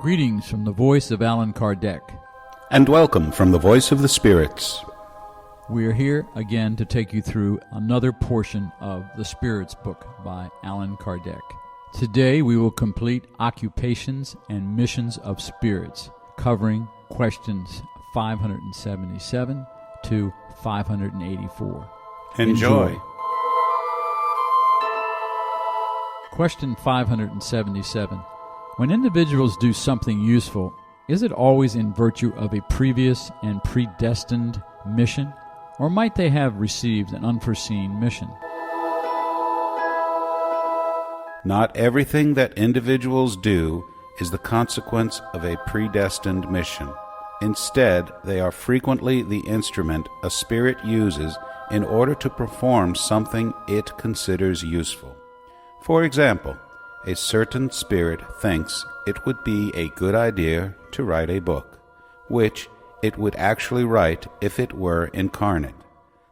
Greetings from the voice of Allan Kardec. And welcome from the voice of the spirits. We are here again to take you through another portion of the Spirits book by Allan Kardec. Today we will complete Occupations and Missions of Spirits, covering questions 577 to 584. Enjoy. Question 577. When individuals do something useful, is it always in virtue of a previous and predestined mission, or might they have received an unforeseen mission? Not everything that individuals do is the consequence of a predestined mission. Instead, they are frequently the instrument a spirit uses in order to perform something it considers useful. For example, a certain spirit thinks it would be a good idea to write a book, which it would actually write if it were incarnate.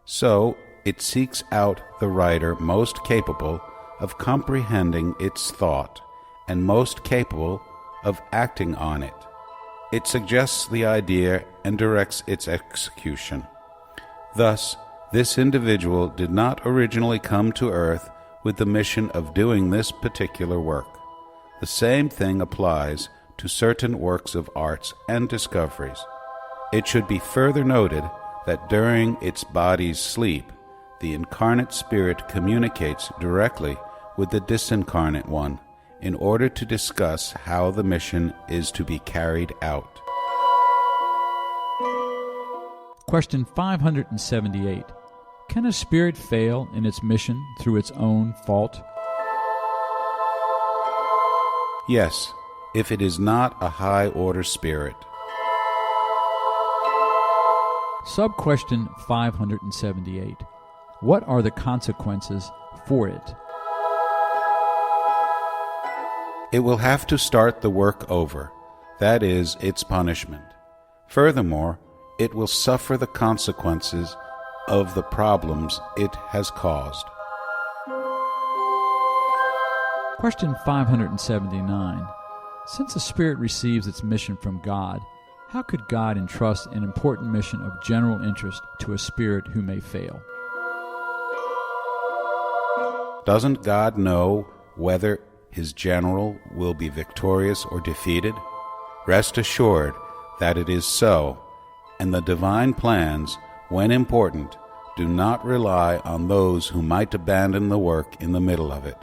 So it seeks out the writer most capable of comprehending its thought and most capable of acting on it. It suggests the idea and directs its execution. Thus, this individual did not originally come to earth with the mission of doing this particular work. The same thing applies to certain works of arts and discoveries. It should be further noted that during its body's sleep, the incarnate spirit communicates directly with the disincarnate one in order to discuss how the mission is to be carried out. Question 578. Can a spirit fail in its mission through its own fault? Yes, if it is not a high-order spirit. Sub-question 578. What are the consequences for it? It will have to start the work over, that is, its punishment. Furthermore, it will suffer the consequences of the problems it has caused. Question 579. Since a spirit receives its mission from God, how could God entrust an important mission of general interest to a spirit who may fail? Doesn't God know whether his general will be victorious or defeated? Rest assured that it is so, and the divine plans, when important, do not rely on those who might abandon the work in the middle of it.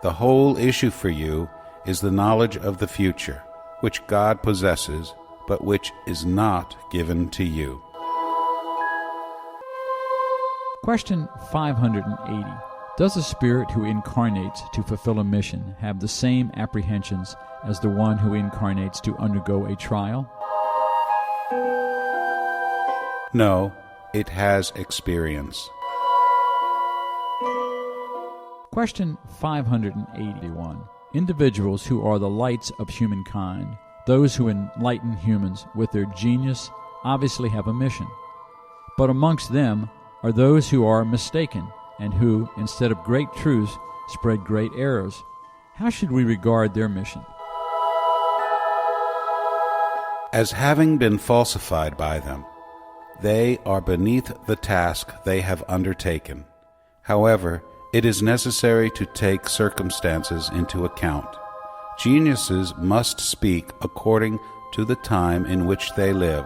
The whole issue for you is the knowledge of the future, which God possesses, but which is not given to you. Question 580. Does a spirit who incarnates to fulfill a mission have the same apprehensions as the one who incarnates to undergo a trial? No, it has experience. Question 581. Individuals who are the lights of humankind, those who enlighten humans with their genius, obviously have a mission. But amongst them are those who are mistaken and who, instead of great truths, spread great errors. How should we regard their mission? As having been falsified by them, they are beneath the task they have undertaken. However, it is necessary to take circumstances into account. Geniuses must speak according to the time in which they live.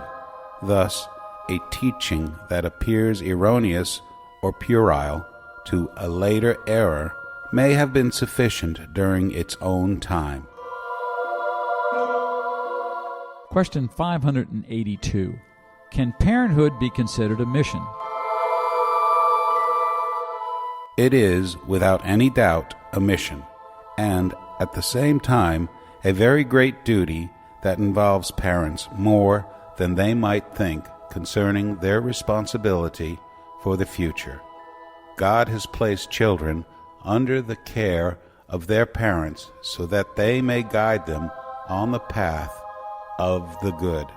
Thus, a teaching that appears erroneous or puerile to a later era may have been sufficient during its own time. Question 582. Can parenthood be considered a mission? It is, without any doubt, a mission, and, at the same time, a very great duty that involves parents more than they might think concerning their responsibility for the future. God has placed children under the care of their parents so that they may guide them on the path of the good,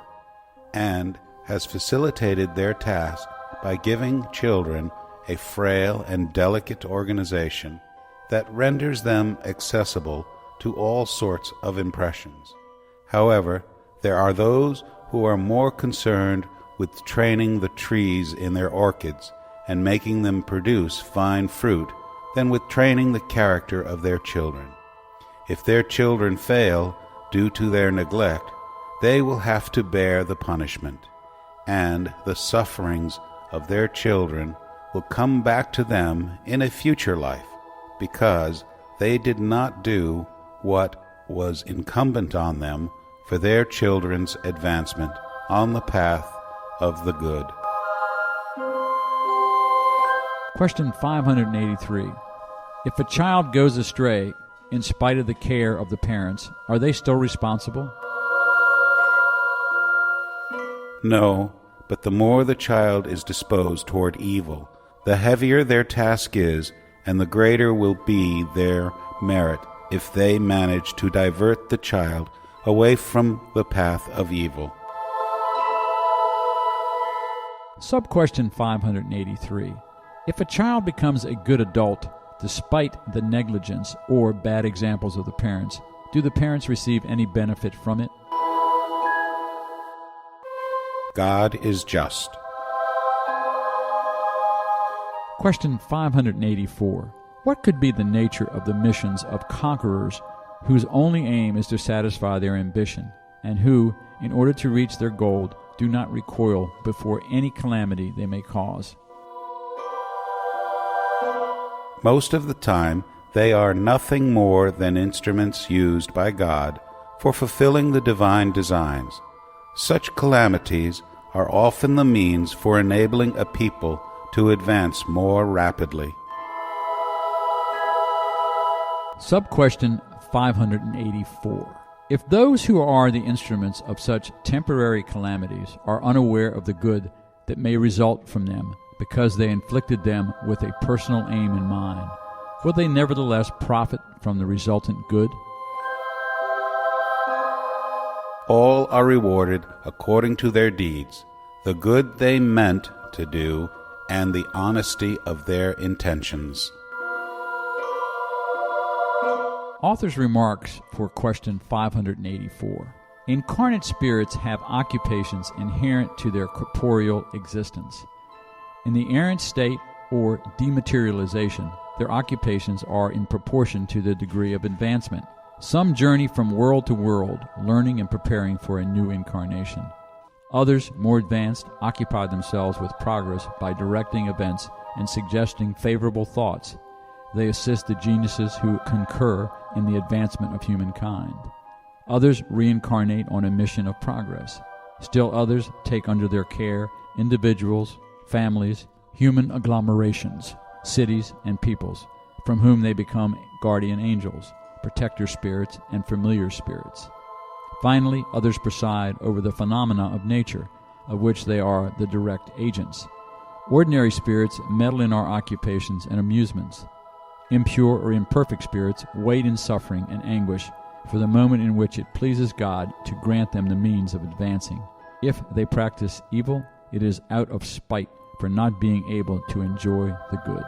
and has facilitated their task by giving children a frail and delicate organization that renders them accessible to all sorts of impressions. However, there are those who are more concerned with training the trees in their orchids and making them produce fine fruit than with training the character of their children. If their children fail due to their neglect, they will have to bear the punishment, and the sufferings of their children will come back to them in a future life, because they did not do what was incumbent on them for their children's advancement on the path of the good. Question 583. If a child goes astray in spite of the care of the parents, are they still responsible? No, but the more the child is disposed toward evil, the heavier their task is, and the greater will be their merit if they manage to divert the child away from the path of evil. Sub-question 583. If a child becomes a good adult despite the negligence or bad examples of the parents, do the parents receive any benefit from it? God is just. Question 584. What could be the nature of the missions of conquerors whose only aim is to satisfy their ambition, and who, in order to reach their goal, do not recoil before any calamity they may cause? Most of the time, they are nothing more than instruments used by God for fulfilling the divine designs. Such calamities are often the means for enabling a people to advance more rapidly. Sub-question 584. If those who are the instruments of such temporary calamities are unaware of the good that may result from them because they inflicted them with a personal aim in mind, will they nevertheless profit from the resultant good? All are rewarded according to their deeds, the good they meant to do, and the honesty of their intentions. Author's remarks for question 584. Incarnate spirits have occupations inherent to their corporeal existence. In the errant state or dematerialization, their occupations are in proportion to the degree of advancement. Some journey from world to world, learning and preparing for a new incarnation. Others, more advanced, occupy themselves with progress by directing events and suggesting favorable thoughts. They assist the geniuses who concur in the advancement of humankind. Others reincarnate on a mission of progress. Still others take under their care individuals, families, human agglomerations, cities, and peoples, from whom they become guardian angels, protector spirits, and familiar spirits. Finally, others preside over the phenomena of nature, of which they are the direct agents. Ordinary spirits meddle in our occupations and amusements. Impure or imperfect spirits wait in suffering and anguish for the moment in which it pleases God to grant them the means of advancing. If they practice evil, it is out of spite for not being able to enjoy the good.